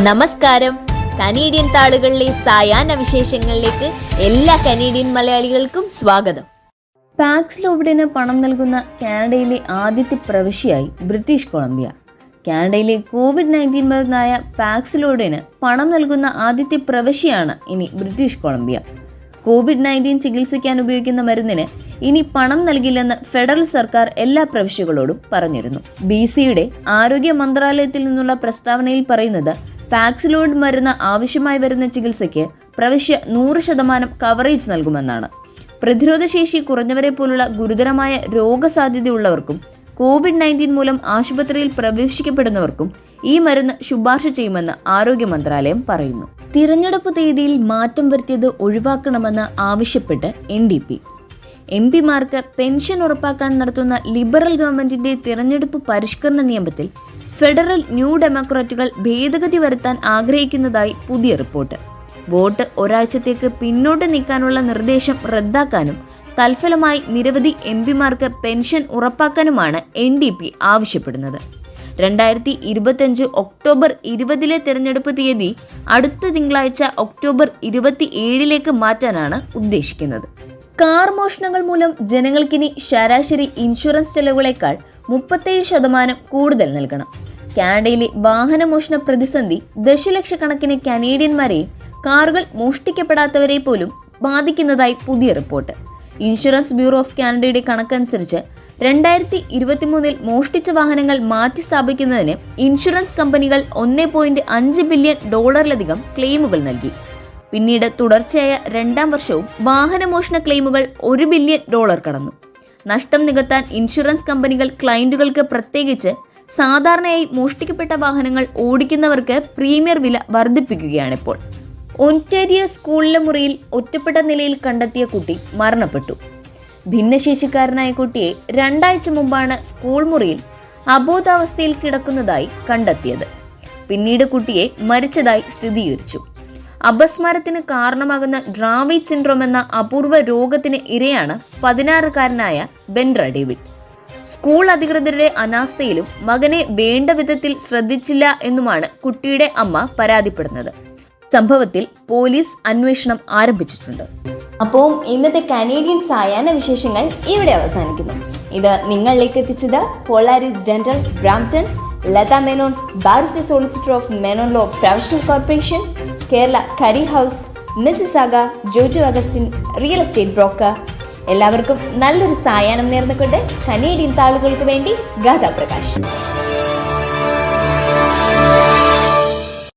നമസ്കാരം. കനേഡിയൻ താളുകളിലെ സായാഹ്ന വിശേഷങ്ങളിലേക്ക് എല്ലാ കനേഡിയൻ മലയാളികൾക്കും സ്വാഗതം. പാക്സിലോവിഡിന് പണം നൽകുന്ന കാനഡയിലെ ആദ്യത്തെ പ്രവിശ്യയായി ബ്രിട്ടീഷ് കൊളംബിയ. കാനഡയിലെ COVID-19 മരുന്നായ പാക്സിലോവിഡിന് പണം നൽകുന്ന ആദ്യത്തെ പ്രവിശ്യയാണ് ഇനി ബ്രിട്ടീഷ് കൊളംബിയ. COVID-19 ചികിത്സിക്കാൻ ഉപയോഗിക്കുന്ന മരുന്നിന് ഇനി പണം നൽകില്ലെന്ന് ഫെഡറൽ സർക്കാർ എല്ലാ പ്രവിശ്യകളോടും പറഞ്ഞിരുന്നു. BCയുടെ ആരോഗ്യ മന്ത്രാലയത്തിൽ നിന്നുള്ള പ്രസ്താവനയിൽ പറയുന്നത്, പാക്സിലോവിഡ് മരുന്ന് ആവശ്യമായി വരുന്ന ചികിത്സയ്ക്ക് പ്രവിശ്യ 100% കവറേജ് നൽകുമെന്നാണ്. പ്രതിരോധശേഷി കുറഞ്ഞവരെ പോലുള്ള ഗുരുതരമായ രോഗസാധ്യതയുള്ളവർക്കും COVID-19 മൂലം ആശുപത്രിയിൽ പ്രവേശിക്കപ്പെടുന്നവർക്കും ഈ മരുന്ന് ശുപാർശ ചെയ്യുമെന്ന് ആരോഗ്യ മന്ത്രാലയം പറയുന്നു. തിരഞ്ഞെടുപ്പ് തീയതിയിൽ മാറ്റം വരുത്തിയത് ഒഴിവാക്കണമെന്ന് ആവശ്യപ്പെട്ട് NDP. MP-മാർക്ക് പെൻഷൻ ഉറപ്പാക്കാൻ നടത്തുന്ന ലിബറൽ ഗവൺമെന്റിന്റെ തിരഞ്ഞെടുപ്പ് പരിഷ്കരണ നിയമത്തിൽ ഫെഡറൽ ന്യൂ ഡെമോക്രാറ്റുകൾ ഭേദഗതി വരുത്താൻ ആഗ്രഹിക്കുന്നതായി പുതിയ റിപ്പോർട്ട്. വോട്ട് ഒരാഴ്ചത്തേക്ക് പിന്നോട്ട് നീക്കാനുള്ള നിർദ്ദേശം റദ്ദാക്കാനും തൽഫലമായി നിരവധി MP-മാർക്ക് പെൻഷൻ ഉറപ്പാക്കാനുമാണ് NDP ആവശ്യപ്പെടുന്നത്. 2025 ഒക്ടോബർ 20 തിരഞ്ഞെടുപ്പ് തീയതി അടുത്ത തിങ്കളാഴ്ച ഒക്ടോബർ 27 മാറ്റാനാണ് ഉദ്ദേശിക്കുന്നത്. കാർ മോഷണങ്ങൾ മൂലം ജനങ്ങൾക്കിനി ശരാശരി ഇൻഷുറൻസ് ചെലവുകളേക്കാൾ 37% കൂടുതൽ നൽകണം. കാനഡയിലെ വാഹനമോഷണ പ്രതിസന്ധി ദശലക്ഷക്കണക്കിന് കനേഡിയന്മാരെയും കാറുകൾ മോഷ്ടിക്കപ്പെടാത്തവരെ പോലും ബാധിക്കുന്നതായി പുതിയ റിപ്പോർട്ട്. ഇൻഷുറൻസ് ബ്യൂറോ ഓഫ് കാനഡയുടെ കണക്കനുസരിച്ച് 2023 മോഷ്ടിച്ച വാഹനങ്ങൾ മാറ്റി സ്ഥാപിക്കുന്നതിന് ഇൻഷുറൻസ് കമ്പനികൾ $1.5 ബില്യൺ ക്ലെയിമുകൾ നൽകി. പിന്നീട് തുടർച്ചയായ 2ാം വർഷവും വാഹനമോഷണ ക്ലെയിമുകൾ $1 ബില്യൺ കടന്നു. നഷ്ടം നികത്താൻ ഇൻഷുറൻസ് കമ്പനികൾ ക്ലയന്റുകൾക്ക്, പ്രത്യേകിച്ച് സാധാരണയായി മോഷ്ടിക്കപ്പെട്ട വാഹനങ്ങൾ ഓടിക്കുന്നവർക്ക് പ്രീമിയർ വില വർദ്ധിപ്പിക്കുകയാണിപ്പോൾ. ഒൻറ്റാരിയോ സ്കൂളിലെ മുറിയിൽ ഒറ്റപ്പെട്ട നിലയിൽ കണ്ടെത്തിയ കുട്ടി മരണപ്പെട്ടു. ഭിന്നശേഷിക്കാരനായ കുട്ടിയെ 2 ആഴ്ച മുമ്പാണ് സ്കൂൾ മുറിയിൽ അബോധാവസ്ഥയിൽ കിടക്കുന്നതായി കണ്ടെത്തിയത്. പിന്നീട് കുട്ടിയെ മരിച്ചതായി സ്ഥിരീകരിച്ചു. അപസ്മാരത്തിന് കാരണമാകുന്ന ഡ്രാവൈറ്റ് സിൻഡ്രോം എന്ന അപൂർവ രോഗത്തിന് ഇരയാണ് 16-കാരനായ ബെൻഡ്ര ഡേവിഡ്. സ്കൂൾ അധികൃതരുടെ അനാസ്ഥയിലും മകനെ വേണ്ട വിധത്തിൽ ശ്രദ്ധിച്ചില്ല എന്നുമാണ് കുട്ടിയുടെ അമ്മ പരാതിപ്പെടുന്നത്. സംഭവത്തിൽ പോലീസ് അന്വേഷണം ആരംഭിച്ചിട്ടുണ്ട്. അപ്പോൾ ഇന്നത്തെ കനേഡിയൻ സായാഹ്ന വിശേഷങ്ങൾ ഇവിടെ അവസാനിക്കുന്നു. ഇത് നിങ്ങളിലേക്ക് എത്തിച്ചത് Polaris Dental, Brampton, Lata Menon, barrister solicitor of Menon law professional corporation, Kerala Curry House, Mississauga, Jojo Augustin real estate broker. എല്ലാവർക്കും നല്ലൊരു സായാഹ്നം നേർന്നുകൊണ്ട് കനേഡിയൻ താളുകൾക്ക് വേണ്ടി ഗാഥാ പ്രകാശ്.